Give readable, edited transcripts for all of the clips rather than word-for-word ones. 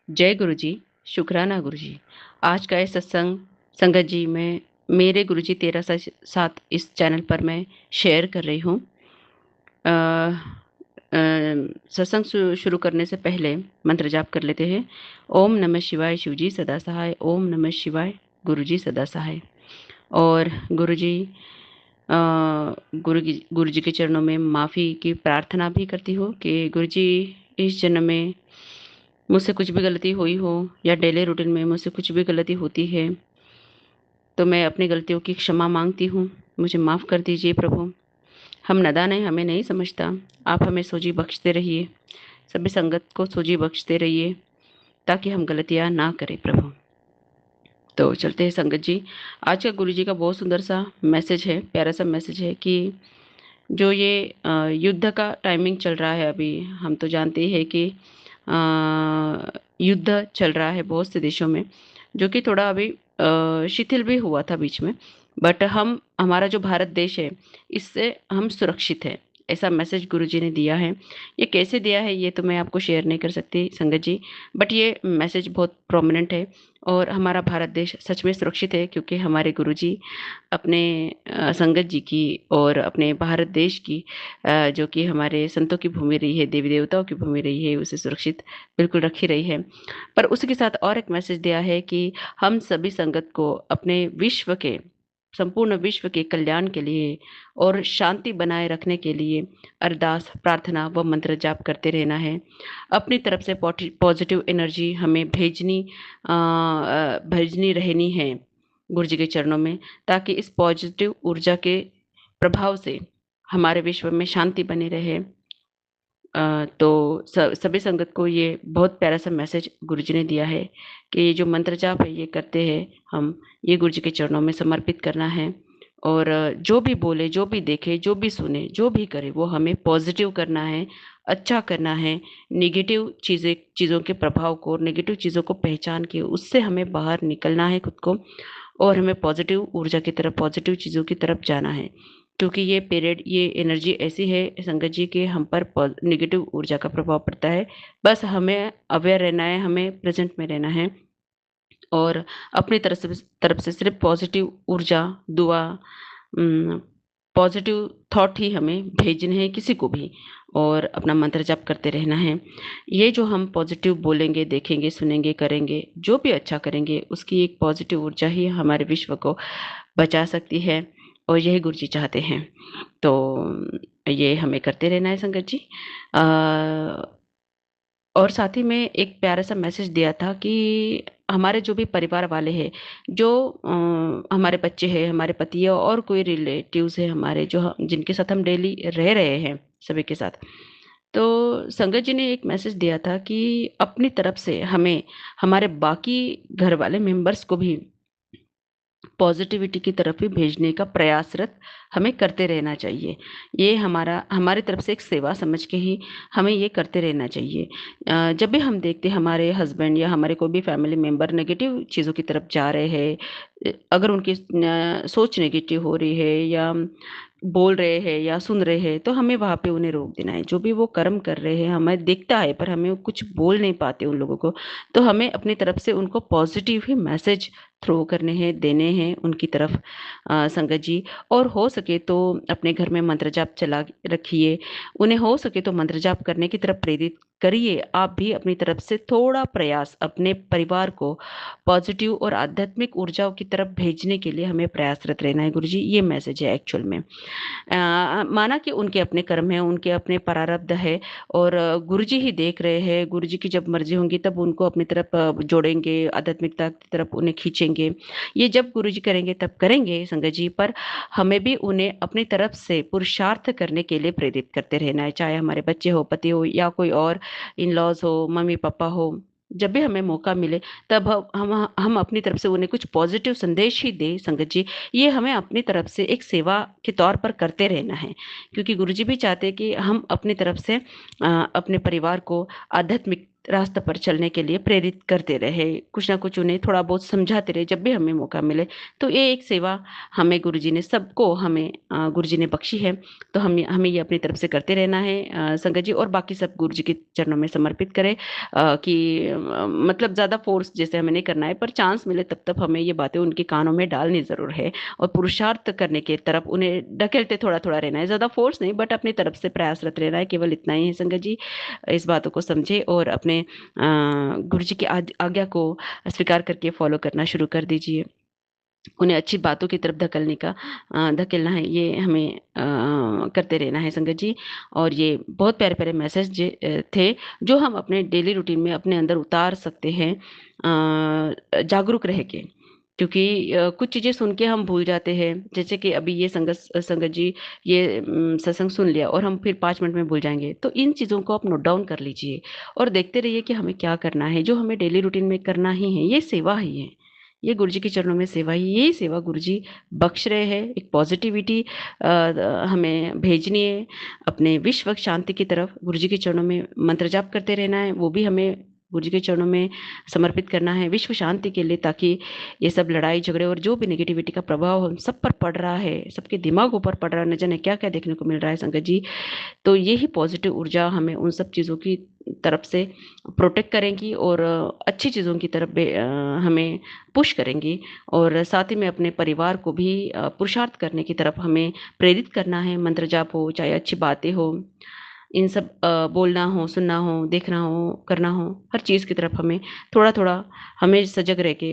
जय गुरु जी, शुकराना गुरु जी। आज का ये सत्संग संगत जी मैं मेरे गुरु जी तेरा साथ इस चैनल पर मैं शेयर कर रही हूँ। अ, अ, सत्संग शुरू करने से पहले मंत्र जाप कर लेते हैं। ओम नमः शिवाय शिव जी सदा सहाय, ओम नमः शिवाय गुरु जी सदा सहाय। और गुरु जी अ, गुरु जी के चरणों में माफ़ी की प्रार्थना भी करती हूँ कि गुरु जी इस जन्म में मुझसे कुछ भी गलती हुई हो या डेली रूटीन में मुझसे कुछ भी गलती होती है तो मैं अपनी गलतियों की क्षमा मांगती हूँ। मुझे माफ़ कर दीजिए प्रभु। हम नादान हैं, हमें नहीं समझता। आप हमें सूझी बख्शते रहिए, सभी संगत को सूझी बख्शते रहिए ताकि हम गलतियाँ ना करें प्रभु। तो चलते हैं संगत जी। आज का गुरु जी का बहुत सुंदर सा मैसेज है, प्यारा सा मैसेज है कि जो ये युद्ध का टाइमिंग चल रहा है अभी, हम तो जानते ही है कि युद्ध चल रहा है बहुत से देशों में, जो कि थोड़ा अभी शिथिल भी हुआ था बीच में। बट हम हमारा जो भारत देश है, इससे हम सुरक्षित हैं, ऐसा मैसेज गुरु जी ने दिया है। ये कैसे दिया है ये तो मैं आपको शेयर नहीं कर सकती संगत जी, बट ये मैसेज बहुत प्रोमिनेंट है। और हमारा भारत देश सच में सुरक्षित है क्योंकि हमारे गुरु जी अपने संगत जी की और अपने भारत देश की जो कि हमारे संतों की भूमि रही है, देवी देवताओं की भूमि रही है, उसे सुरक्षित बिल्कुल रखी रही है। पर उसी के साथ और एक मैसेज दिया है कि हम सभी संगत को अपने विश्व के, संपूर्ण विश्व के कल्याण के लिए और शांति बनाए रखने के लिए अरदास, प्रार्थना व मंत्र जाप करते रहना है। अपनी तरफ से पॉजिटिव एनर्जी हमें भेजनी रहनी है गुरु जी के चरणों में, ताकि इस पॉजिटिव ऊर्जा के प्रभाव से हमारे विश्व में शांति बनी रहे। तो सभी संगत को ये बहुत प्यारा सा मैसेज गुरुजी ने दिया है कि ये जो मंत्र जाप है ये करते हैं हम, ये गुरुजी के चरणों में समर्पित करना है। और जो भी बोले, जो भी देखे, जो भी सुने, जो भी करे वो हमें पॉजिटिव करना है, अच्छा करना है। नेगेटिव चीज़ों के प्रभाव को, नेगेटिव चीज़ों को पहचान के उससे हमें बाहर निकलना है खुद को, और हमें पॉजिटिव ऊर्जा की तरफ, पॉजिटिव चीज़ों की तरफ जाना है। क्योंकि ये पीरियड, ये एनर्जी ऐसी है संगत जी कि हम पर नेगेटिव ऊर्जा का प्रभाव पड़ता है। बस हमें अवेयर रहना है, हमें प्रेजेंट में रहना है और अपनी तरफ से सिर्फ पॉजिटिव ऊर्जा, दुआ, पॉजिटिव थॉट ही हमें भेजने हैं किसी को भी, और अपना मंत्र जाप करते रहना है। ये जो हम पॉजिटिव बोलेंगे, देखेंगे, सुनेंगे, करेंगे, जो भी अच्छा करेंगे, उसकी एक पॉजिटिव ऊर्जा ही हमारे विश्व को बचा सकती है, और यही गुरु जी चाहते हैं। तो ये हमें करते रहना है संगत जी। और साथ ही में एक प्यारा सा मैसेज दिया था कि हमारे जो भी परिवार वाले हैं, जो हमारे बच्चे हैं, हमारे पति है, और कोई रिलेटिव्स है हमारे जो जिनके साथ हम डेली रह रहे हैं सभी के साथ, तो संगत जी ने एक मैसेज दिया था कि अपनी तरफ से हमें हमारे बाकी घर वाले मेंबर्स को भी पॉजिटिविटी की तरफ ही भेजने का प्रयासरत हमें करते रहना चाहिए। ये हमारी तरफ से एक सेवा समझ के ही हमें ये करते रहना चाहिए। जब भी हम देखते हैं हमारे हस्बैंड या हमारे कोई भी फैमिली मेंबर नेगेटिव चीज़ों की तरफ जा रहे हैं, अगर उनकी सोच नेगेटिव हो रही है या बोल रहे हैं या सुन रहे हैं, तो हमें वहाँ पे उन्हें रोक देना है। जो भी वो कर्म कर रहे हैं हमें दिखता है पर हमें कुछ बोल नहीं पाते उन लोगों को, तो हमें अपनी तरफ से उनको पॉजिटिव ही मैसेज थ्रो करने हैं, देने हैं उनकी तरफ संगत जी। और हो सके तो अपने घर में मंत्र जाप चला रखिए। उन्हें हो सके तो मंत्र जाप करने की तरफ प्रेरित करिए। आप भी अपनी तरफ से थोड़ा प्रयास अपने परिवार को पॉजिटिव और आध्यात्मिक ऊर्जाओं की तरफ भेजने के लिए हमें प्रयासरत रहना है गुरुजी, ये मैसेज है एक्चुअल में। माना कि उनके अपने कर्म हैं, उनके अपने प्रारब्ध है, और गुरुजी ही देख रहे हैं, गुरुजी की जब मर्जी होंगी तब उनको अपनी तरफ जोड़ेंगे, आध्यात्मिकता की तरफ उन्हें खींचेंगे। ये जब गुरुजी करेंगे तब करेंगे संगत जी, पर हमें भी उन्हें अपनी तरफ से पुरुषार्थ करने के लिए प्रेरित करते रहना है, चाहे हमारे बच्चे हो, पति हो, या कोई और इन लॉज हो, मम्मी पापा हो। जब भी हमें मौका मिले तब हम अपनी तरफ से उन्हें कुछ पॉजिटिव संदेश ही दें संगत जी। ये हमें अपनी तरफ से एक सेवा के तौर पर करते रहना है, क्योंकि गुरुजी भी चाहते हैं कि हम अपनी तरफ से अपने परिवार को आध्यात्मिक रास्ते पर चलने के लिए प्रेरित करते रहे, कुछ ना कुछ उन्हें थोड़ा बहुत समझाते रहे जब भी हमें मौका मिले। तो ये एक सेवा हमें गुरुजी ने सबको हमें गुरुजी ने बख्शी है, तो हमें हमें ये अपनी तरफ से करते रहना है संगत जी, और बाकी सब गुरुजी के चरणों में समर्पित करें कि मतलब ज़्यादा फ़ोर्स जैसे हमें नहीं करना है, पर चांस मिले तब तक हमें ये बातें उनके कानों में डालनी ज़रूर है और पुरुषार्थ करने की तरफ उन्हें ढकेलते थोड़ा-थोड़ा रहना है। ज़्यादा फ़ोर्स नहीं, बट अपनी तरफ से प्रयासरत रहना है, केवल इतना ही है संगत जी। इस बातों को समझें और अपने गुरुजी की आज्ञा को स्वीकार करके फ़ॉलो करना शुरू कर दीजिए। उन्हें अच्छी बातों की तरफ धकेलना है, ये हमें करते रहना है संगत जी। और ये बहुत प्यारे-प्यारे मैसेज थे, जो हम अपने डेली रूटीन में अपने अंदर उतार सकते हैं जागरूक रह के। क्योंकि कुछ चीज़ें सुन के हम भूल जाते हैं, जैसे कि अभी ये संगत जी ये सत्संग सुन लिया और हम फिर 5 मिनट में भूल जाएँगे। तो इन चीज़ों को आप नोट डाउन कर लीजिए और देखते रहिए कि हमें क्या करना है, जो हमें डेली रूटीन में करना ही है, ये सेवा ही है। ये गुरुजी के चरणों में सेवा ही, यही सेवा गुरुजी बख्श रहे हैं। एक पॉजिटिविटी हमें भेजनी है अपने विश्व शांति की तरफ। गुरुजी के चरणों में मंत्र जाप करते रहना है, वो भी हमें गुरुजी के चरणों में समर्पित करना है विश्व शांति के लिए, ताकि ये सब लड़ाई झगड़े और जो भी नेगेटिविटी का प्रभाव हम सब पर पड़ रहा है, सबके दिमागों पर पड़ रहा है, न जाने क्या-क्या देखने को मिल रहा है संगत जी। तो यही पॉजिटिव ऊर्जा हमें उन सब चीज़ों की तरफ से प्रोटेक्ट करेंगी और अच्छी चीज़ों की तरफ हमें पुश करेंगी, और साथ ही में अपने परिवार को भी पुरुषार्थ करने की तरफ हमें प्रेरित करना है। मंत्र जाप हो, चाहे अच्छी बातें हो, इन सब बोलना हो, सुनना हो, देखना हो, करना हो, हर चीज़ की तरफ हमें थोड़ा-थोड़ा हमें सजग रह के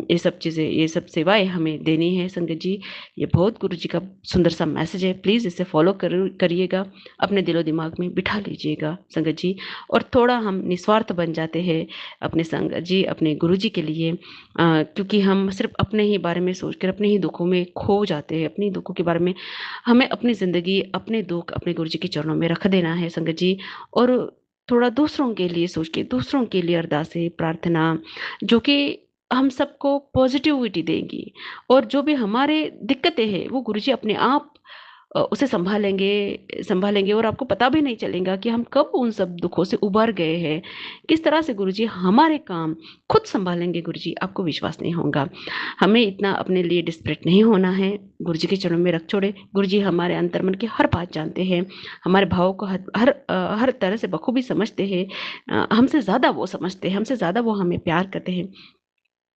ये सब चीज़ें, ये सब सेवाएँ हमें देनी है संगत जी। ये बहुत गुरु जी का सुंदर सा मैसेज है, प्लीज़ इसे फ़ॉलो करिएगा, अपने दिलो-दिमाग में बिठा लीजिएगा संगत जी। और थोड़ा हम निस्वार्थ बन जाते हैं अपने संगत जी, अपने गुरु जी के लिए क्योंकि हम सिर्फ़ अपने ही बारे में सोचकर अपने ही दुखों में खो जाते हैं, अपने दुखों के बारे में। हमें अपनी ज़िंदगी, अपने दुःख अपने गुरुजी के चरणों में रख देना है संगत जी, और थोड़ा दूसरों के लिए सोच के, दूसरों के लिए अरदासें, प्रार्थना, जो कि हम सबको पॉज़िटिविटी देंगी, और जो भी हमारे दिक्कतें हैं, वो गुरुजी अपने आप उसे सँभालेंगे और आपको पता भी नहीं चलेगा कि हम कब उन सब दुखों से उबर गए हैं। किस तरह से गुरुजी हमारे काम खुद सँभालेंगे गुरुजी, आपको विश्वास नहीं होगा। हमें इतना अपने लिए डेस्परेट नहीं होना है, गुरुजी के चरणों में रख छोड़े। गुरुजी हमारे अंतर्मन की हर बात जानते हैं, हमारे भावों को हर तरह से बखूबी समझते हैं। हमसे ज़्यादा वो समझते हैं, हमसे ज़्यादा वो हमें प्यार करते हैं।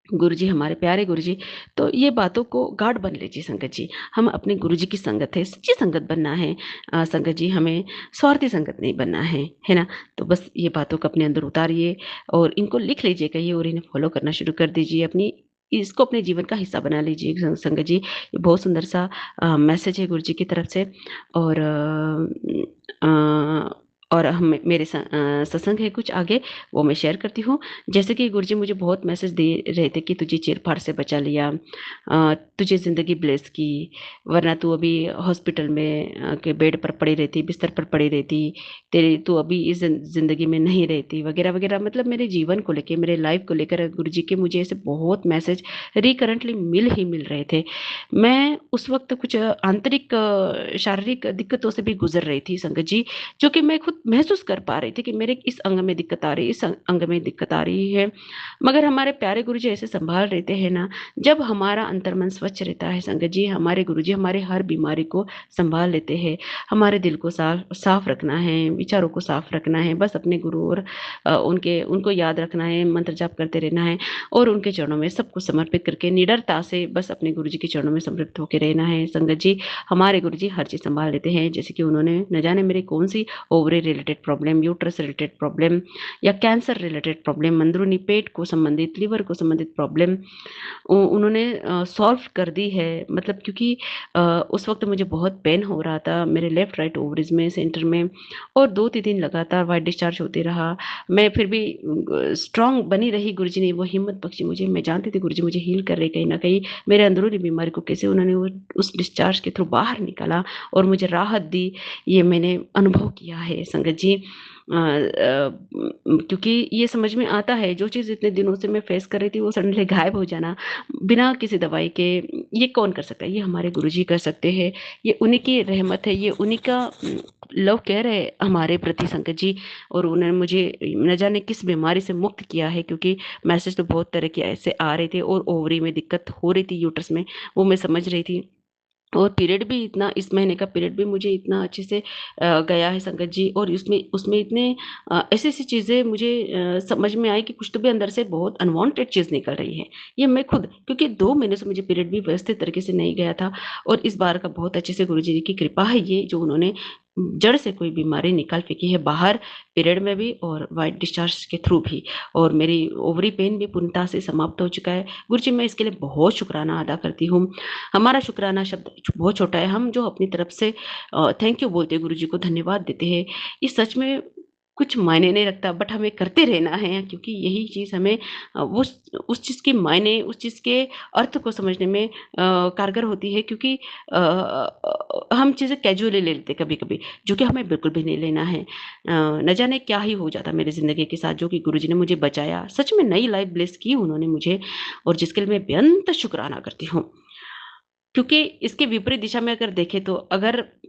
गुरुजी हमारे प्यारे गुरुजी, तो ये बातों को गाढ़ बन लीजिए संगत जी। हम अपने गुरुजी की संगत है, सच्ची संगत बनना है संगत जी, हमें स्वार्थी संगत नहीं बनना है ना? तो बस ये बातों को अपने अंदर उतारिए और इनको लिख लीजिए कहीं और इन्हें फ़ॉलो करना शुरू कर दीजिए। इसको अपने जीवन का हिस्सा बना लीजिए संगत जी। ये बहुत सुंदर सा मैसेज है गुरुजी की तरफ से। और और हम मेरे सत्संग है कुछ आगे, वो मैं शेयर करती हूँ। जैसे कि गुरुजी मुझे बहुत मैसेज दे रहे थे कि तुझे चीर-फाड़ से बचा लिया, तुझे ज़िंदगी ब्लेस की, वरना तू अभी हॉस्पिटल में के बेड पर पड़ी रहती, बिस्तर पर पड़ी रहती, तेरी तू अभी इस ज़िंदगी में नहीं रहती, वगैरह-वगैरह। मतलब मेरे जीवन को लेके, मेरे लाइफ़ को लेकर गुरुजी के मुझे ऐसे बहुत मैसेज रिकरेंटली मिल रहे थे। मैं उस वक़्त कुछ आंतरिक शारीरिक दिक्कतों से भी गुज़र रही थी संगत जी, जो कि मैं खुद महसूस कर पा रही थी कि मेरे इस अंग में दिक्कत आ रही है, इस अंग में दिक्कत आ रही है। मगर हमारे प्यारे गुरुजी ऐसे सँभाल लेते हैं ना, जब हमारा अंतर्मन स्वच्छ रहता है संगत जी, हमारे गुरुजी हमारे हर बीमारी को सँभाल लेते हैं। हमारे दिल को साफ रखना है, विचारों को साफ रखना है, बस अपने गुरु और उनको याद रखना है, मंत्र जाप करते रहना है और उनके चरणों में सब कुछ समर्पित करके निडरता से बस अपने गुरुजी के चरणों में समर्पित होके रहना है संगत जी। हमारे गुरुजी हर चीज़ सँभाल लेते हैं, जैसे कि उन्होंने न जाने मेरी कौन-सी ovary related problem, uterus related problem या कैंसर रिलेटेड प्रॉब्लम, अंदरूनी पेट को संबंधित, लिवर को संबंधित प्रॉब्लम उन्होंने सॉल्व कर दी है। मतलब क्योंकि उस वक़्त मुझे बहुत पेन हो रहा था मेरे लेफ्ट राइट ओवरीज़ में, सेंटर में, और 2-3 दिन लगातार व्हाइट डिस्चार्ज होते रहा। मैं फिर भी स्ट्रॉन्ग बनी रही, गुरुजी ने वो हिम्मत बख्शी मुझे। मैं जानती थी गुरुजी मुझे हील कर रहे कहीं न कहीं, मेरे अंदरूनी बीमारी को कैसे उन्होंने वो उस डिस्चार्ज के थ्रू बाहर निकाला और मुझे राहत दी, ये मैंने अनुभव किया है संगत जी। क्योंकि ये समझ में आता है जो चीज़ इतने दिनों से मैं फेस कर रही थी वो सडनली गायब हो जाना बिना किसी दवाई के, ये कौन कर सकता है? ये हमारे गुरुजी कर सकते हैं। ये उन्हीं की रहमत है, ये उन्हीं का लव केयर है हमारे प्रति संकट जी। और उन्होंने मुझे न जाने किस बीमारी से मुक्त किया है, क्योंकि मैसेज तो बहुत तरह के ऐसे आ रहे थे और ओवरी में दिक्कत हो रही थी, यूट्रस में, वो मैं समझ रही थी। और पीरियड भी इतना, इस महीने का पीरियड भी मुझे इतना अच्छे से गया है संगत जी। और उसमें उसमें इतने ऐसी-ऐसी चीज़ें मुझे समझ में आई कि कुछ तो भी अंदर से बहुत अनवांटेड चीज़ निकल रही है। ये मैं खुद, क्योंकि 2 महीने से मुझे पीरियड भी व्यवस्थित तरीके से नहीं गया था, और इस बार का बहुत अच्छे से गुरुजी की कृपा है ये, जो उन्होंने जड़ से कोई बीमारी निकाल फेंकी है बाहर, पीरियड में भी और व्हाइट डिस्चार्ज के थ्रू भी। और मेरी ओवरी पेन भी पूर्णतः से समाप्त हो चुका है। गुरुजी, मैं इसके लिए बहुत शुक्राना अदा करती हूँ। हमारा शुक्राना शब्द बहुत छोटा है, हम जो अपनी तरफ से थैंक यू बोलते हैं, गुरुजी को धन्यवाद देते हैं, ये सच में कुछ मायने नहीं रखता, बट हमें करते रहना है, क्योंकि यही चीज़ हमें उस चीज़ के मायने, उस चीज़ के अर्थ को समझने में कारगर होती है, क्योंकि हम चीज़ें कैजुअली ले लेते हैं कभी-कभी, जो कि हमें बिल्कुल भी नहीं लेना है। न जाने क्या ही हो जाता मेरी ज़िंदगी के साथ, जो कि गुरुजी ने मुझे बचाया। सच में नई लाइफ़ ब्लेस की उन्होंने मुझे, और जिसके लिए मैं बेअंत शुक्राना करती हूँ। क्योंकि इसके विपरीत दिशा में अगर देखें, तो अगर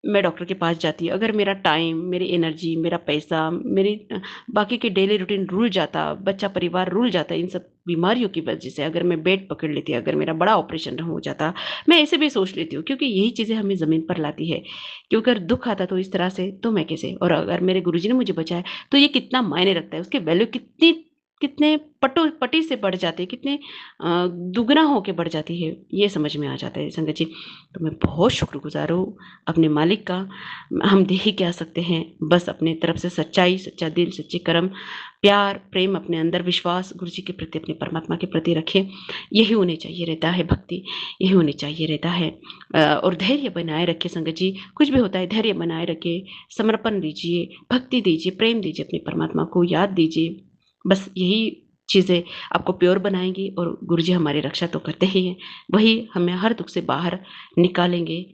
मैं डॉक्टर के पास जाती, अगर मेरा टाइम, मेरी एनर्जी, मेरा पैसा, मेरी बाकी के डेली रूटीन रुल जाता, बच्चा परिवार रुल जाता इन सब बीमारियों की वजह से, अगर मैं बेड पकड़ लेती, अगर मेरा बड़ा ऑपरेशन हो जाता, मैं ऐसे भी सोच लेती हूँ, क्योंकि यही चीज़ें हमें ज़मीन पर लाती है। क्योंकि अगर दुःख आता तो इस तरह से, तो मैं कैसे? और अगर मेरे गुरुजी ने मुझे बचाया, तो ये कितना मायने रखता है, उसकी वैल्यू कितनी, कितने पटी से बढ़ जाती है, कितने दुगना होके बढ़ जाती है, ये समझ में आ जाता है संगत जी। तो मैं बहुत शुक्रगुज़ार हूँ अपने मालिक का। हम दे ही क्या सकते हैं, बस अपनी तरफ से सच्चाई, सच्चा दिल, सच्चे कर्म, प्यार, प्रेम अपने अंदर, विश्वास गुरुजी के प्रति, अपने परमात्मा के प्रति रखें। यही होनी चाहिए रहता है भक्ति, यही होनी चाहिए रहता है। और धैर्य बनाए रखें संगत जी, कुछ भी होता है धैर्य बनाए रखें, समर्पण दीजिए, भक्ति दीजिए, प्रेम दीजिए, अपने परमात्मा को याद दीजिए। बस यही चीज़ें आपको प्योर बनाएँगी, और गुरुजी हमारी रक्षा तो करते ही हैं, वही हमें हर दुःख से बाहर निकालेंगे।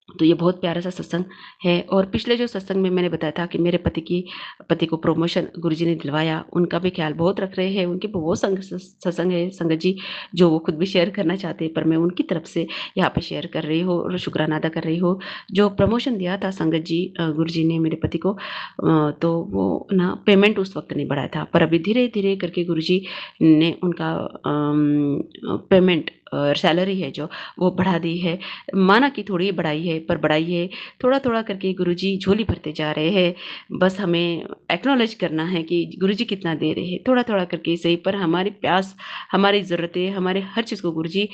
तो ये बहुत प्यारा-सा सत्संग है। और पिछले जो सत्संग में मैंने बताया था कि मेरे पति को प्रमोशन गुरुजी ने दिलवाया, उनका भी ख़्याल बहुत रख रहे हैं। उनके बहुत सत्संग है संगत जी, जो वो खुद भी शेयर करना चाहते हैं, पर मैं उनकी तरफ से यहाँ पे शेयर कर रही हूँ और शुक्राना अदा कर रही हूँ। जो प्रमोशन दिया था संगत जी, गुरुजी ने मेरे पति को, तो वो ना पेमेंट उस वक़्त नहीं बढ़ाया था, पर अभी धीरे-धीरे करके गुरुजी ने उनका पेमेंट, सैलरी है जो, वो बढ़ा दी है। माना कि थोड़ी बढ़ाई है, पर बढ़ाई है, थोड़ा-थोड़ा करके गुरुजी झोली भरते जा रहे हैं। बस हमें एक्नॉलेज करना है कि गुरुजी कितना दे रहे हैं, थोड़ा-थोड़ा करके सही, पर हमारी प्यास, हमारी ज़रूरतें, हमारे हर चीज़ को गुरुजी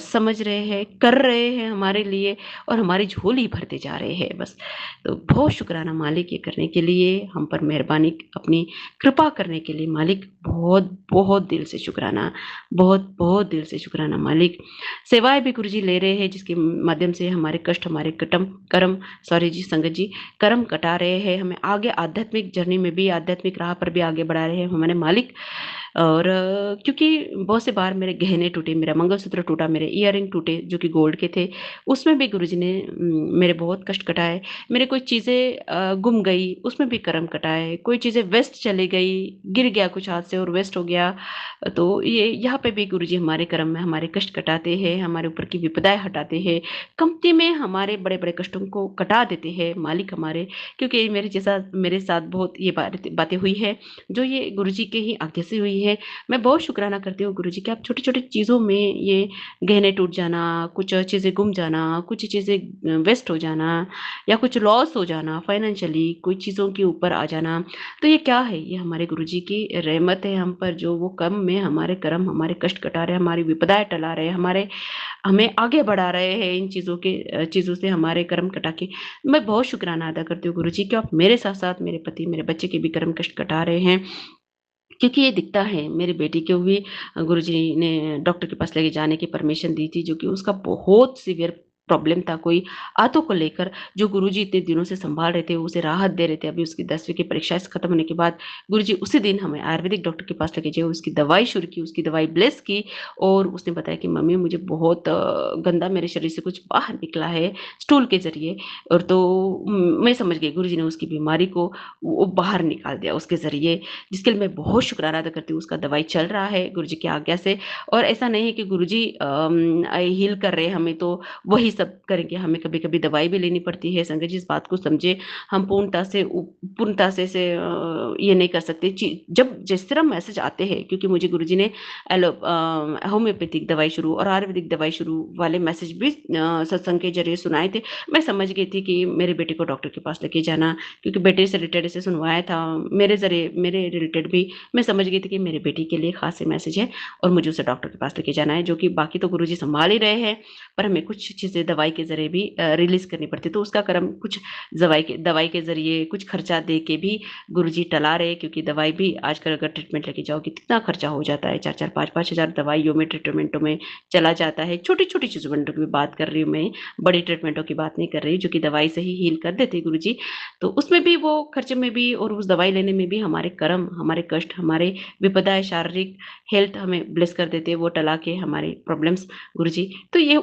समझ रहे हैं, कर रहे हैं हमारे लिए, और हमारी झोली भरते जा रहे हैं बस। तो बहुत शुक्राना मालिक, ये करने के लिए, हम पर मेहरबानी, अपनी कृपा करने के लिए मालिक, बहुत-बहुत दिल से शुक्राना, बहुत-बहुत दिल से शुक्राना मालिक। सेवाएँ भी गुरुजी ले रहे हैं, जिसके माध्यम से हमारे कष्ट, हमारे कटम कर्म, सॉरी जी संगत जी, कर्म कटा रहे हैं, हमें आगे आध्यात्मिक जर्नी में भी, आध्यात्मिक राह पर भी आगे बढ़ा रहे हैं हमारे मालिक। और क्योंकि बहुत से बार मेरे गहने टूटे, मेरा मंगलसूत्र टूटा, मेरे इयररिंग टूटे जो कि गोल्ड के थे, उसमें भी गुरुजी ने मेरे बहुत कष्ट कटाए। मेरे कोई चीज़ें गुम गई, उसमें भी कर्म कटाए, कोई चीज़ें वेस्ट चली गई, गिर गया कुछ हाथ से और वेस्ट हो गया, तो ये यहाँ पे भी गुरुजी हमारे कर्म में हमारे कष्ट कटाते हैं, हमारे ऊपर की विपदाएँ हटाते हैं, कमती में हमारे बड़े-बड़े कष्टों को कटा देते हैं मालिक हमारे। क्योंकि मेरे साथ बहुत ये बातें हुई है, जो ये गुरुजी के ही आज्ञा से हुई है। मैं बहुत शुक्राना करती हूँ गुरुजी का, आप छोटी-छोटी चीज़ों में ये गहने टूट जाना, कुछ चीज़ें गुम जाना, कुछ चीज़ें वेस्ट हो जाना, या कुछ लॉस हो जाना फाइनेंशियली, कोई चीज़ों के ऊपर आ जाना, तो ये क्या है? ये हमारे गुरुजी की रहमत है हम पर, जो वो कम में हमारे कर्म, हमारे कष्ट कटा रहे हैं, हमारी विपदाएँ टला रहे हैं, हमें आगे बढ़ा रहे हैं इन चीज़ों से हमारे कर्म कटा के। मैं बहुत शुक्राना अदा करती हूँ गुरुजी कि आप मेरे साथ-साथ मेरे पति, मेरे बच्चे के भी कर्म कष्ट कटा रहे हैं। क्योंकि ये दिखता है, मेरी बेटी को भी गुरुजी ने डॉक्टर के पास लेके जाने की परमिशन दी थी, जो कि उसका बहुत सीवियर प्रॉब्लम था, कोई आतों को लेकर जो गुरुजी इतने दिनों से सँभाल रहे थे, उसे राहत दे रहे थे। अभी उसकी 10वीं की परीक्षा खत्म होने के बाद गुरुजी उसी दिन हमें आयुर्वेदिक डॉक्टर के पास लेके गए, उसकी दवाई शुरू की, उसकी दवाई ब्लेस की और उसने बताया कि मम्मी मुझे बहुत गंदा मेरे शरीर से कुछ बाहर निकला है स्टूल के ज़रिए। और तो मैं समझ गई गुरुजी ने उसकी बीमारी को वो बाहर निकाल दिया उसके ज़रिए, जिसके लिए मैं बहुत शुक्राना अदा करती हूँ। उसका दवाई चल रहा है गुरुजी की आज्ञा से। और ऐसा नहीं है कि गुरुजी हील कर रहे हैं हमें तो वही सब करेंगे, हमें कभी-कभी दवाई भी लेनी पड़ती है। संगत जी इस बात को समझे, हम पूर्णता ये नहीं कर सकते। जब जिस तरह मैसेज आते हैं, क्योंकि मुझे गुरुजी ने होम्योपैथिक दवाई शुरू और आयुर्वेदिक दवाई शुरू वाले मैसेज भी सत्संग के ज़रिए सुनाए थे। मैं समझ गई थी कि मेरे बेटे को डॉक्टर के पास लेके जाना, क्योंकि बेटे से रिलेटेड ऐसे सुनवाया था, मेरे ज़रिए मेरे रिलेटेड भी मैं समझ गई थी कि मेरे बेटी के लिए ख़ास मैसेज है और मुझे उसे डॉक्टर के पास लेके जाना है, जो कि बाकी तो गुरुजी सँभाल ही रहे हैं, पर हमें कुछ चीज़ें दवाई के ज़रिए भी रिलीज़ करनी पड़ती है। तो उसका कर्म कुछ दवाई के ज़रिए कुछ खर्चा दे के भी गुरुजी टला रहे, क्योंकि दवाई भी आजकल अगर ट्रीटमेंट लेके जाओगे कितना खर्चा हो जाता है, 4-4 5-5 हज़ार दवाइयों में, ट्रीटमेंटों में चला जाता है। छोटी-छोटी ट्रीटमेंटों की बात कर रही हूँ मैं, बड़ी ट्रीटमेंटों की बात नहीं कर रही, जो कि दवाई से ही हील कर देते हैं गुरुजी। तो उसमें भी वो खर्चे में भी और उस दवाई लेने में भी हमारे कर्म, हमारे कष्ट, हमारे विपदाएँ, शारीरिक हेल्थ हमें ब्लेस कर देते हैं, वो टला के हमारी प्रॉब्लम्स गुरुजी। तो ये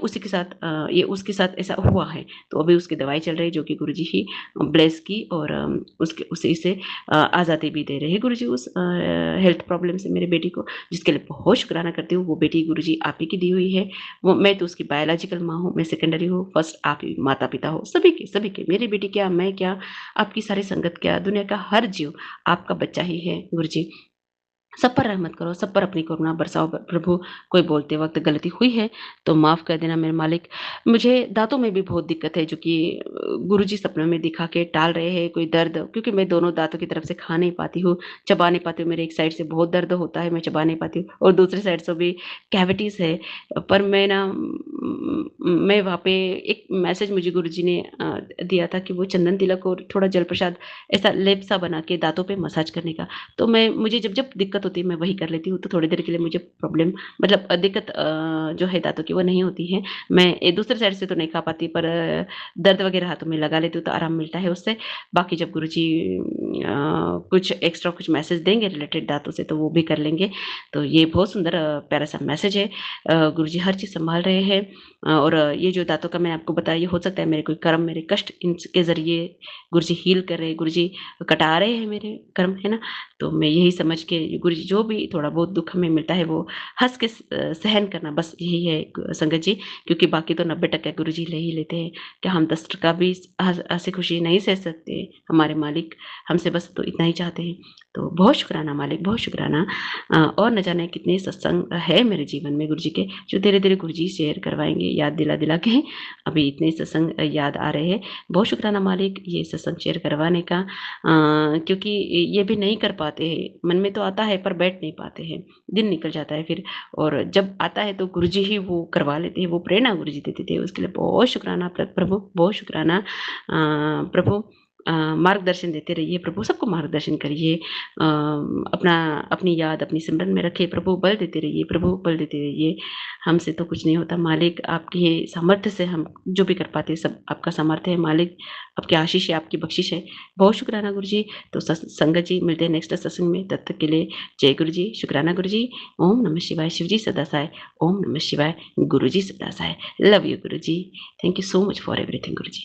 उसके साथ ऐसा हुआ है। तो अभी उसकी दवाई चल रही है, जो कि गुरुजी ही ब्लेस की और उसके उसी से आज़ादी भी दे रहे हैं गुरुजी उस हेल्थ प्रॉब्लम से मेरे बेटी को, जिसके लिए बहुत शुक्राना करती हूँ। वो बेटी गुरुजी आप ही की दी हुई है। वो मैं तो उसकी बायोलॉजिकल माँ हूँ, मैं सेकेंडरी हूँ, फर्स्ट आप ही माता-पिता हो, सभी के। मेरी बेटी क्या, मैं क्या, आपकी सारी संगत क्या, दुनिया का हर जीव आपका बच्चा ही है गुरुजी। सब पर रहमत करो, सब पर अपनी करुणा बरसाओ प्रभु। कोई बोलते वक़्त गलती हुई है तो माफ़ कर देना मेरे मालिक। मुझे दाँतों में भी बहुत दिक्कत है, जो कि गुरुजी सपनों में दिखा के टाल रहे हैं कोई दर्द, क्योंकि मैं दोनों दाँतों की तरफ से खा नहीं पाती हूँ, चबा नहीं पाती हूँ। मेरे एक साइड से बहुत दर्द होता है, मैं चबा नहीं पाती हूँ और दूसरी साइड से भी कैविटीज़ है। पर मैं वहाँ पे एक मैसेज मुझे गुरुजी ने दिया था कि वो चंदन तिलक और थोड़ा जल प्रसाद ऐसा लेप सा बना के दाँतों पे मसाज करने का। तो मुझे जब दिक्कत होती है मैं वही कर लेती हूँ, तो थोड़ी देर के लिए मुझे प्रॉब्लम मतलब दिक्कत जो है दाँतों की वो नहीं होती है। मैं दूसरी साइड से तो नहीं खा पाती, पर दर्द वगैरह हाथों में लगा लेती हूँ तो आराम मिलता है उससे। बाकी जब गुरुजी कुछ एक्स्ट्रा कुछ मैसेज देंगे रिलेटेड दाँतों से तो वो भी कर लेंगे। तो ये बहुत सुंदर प्यारा सा मैसेज है। गुरुजी हर चीज़ सँभाल रहे हैं और ये जो दाँतों का मैंने आपको बताया, ये हो सकता है मेरे कोई कर्म, मेरे कष्ट इनके ज़रिए गुरुजी हील कर रहे हैं, गुरुजी कटा रहे हैं मेरे कर्म, है ना? तो मैं यही समझ के गुरुजी जो भी थोड़ा बहुत दुःख हमें मिलता है वो हँस के सहन करना, बस यही है संगत जी, क्योंकि बाकी तो 90% गुरुजी ले ही लेते हैं। क्या हम 10% का भी हँसी-खुशी नहीं सह सकते? हमारे मालिक हमसे बस तो इतना ही चाहते हैं। तो बहुत शुकराना मालिक, बहुत शुकराना। और न जाने कितने सत्संग है मेरे जीवन में गुरुजी के, जो धीरे-धीरे गुरुजी शेयर करवाएँगे याद दिला-दिला के। अभी इतने सत्संग याद आ रहे हैं। बहुत शुकराना मालिक ये सत्संग शेयर करवाने का, क्योंकि ये भी नहीं कर पाते हैं। मन में तो आता है पर बैठ नहीं पाते हैं। दिन निकल जाता है फिर, और जब आता है तो गुरुजी ही वो करवा लेते हैं, वो प्रेरणा गुरुजी देते थे। उसके लिए बहुत शुकराना प्रभु, बहुत शुकराना प्रभु। मार्गदर्शन देते रहिए प्रभु, सबको मार्गदर्शन करिए। अपना अपनी याद अपनी सिमरन में रखिए प्रभु, बल देते रहिए प्रभु, बल देते रहिए। हमसे तो कुछ नहीं होता मालिक, आपकी सामर्थ्य से हम जो भी कर पाते हैं सब आपका सामर्थ्य है मालिक, आपकी आशीष है, आपकी बख्शिश है। बहुत शुकराना गुरुजी। तो संगत जी मिलते हैं नेक्स्ट सत्संग में, तब तक के लिए जय गुरुजी, शुकराना गुरुजी। ओम नमः शिवाय, शिव जी सदा सहाय। ओम नमः शिवाय, गुरुजी सदा सहाय। Love you Guruji. Thank you so much for everything Guruji.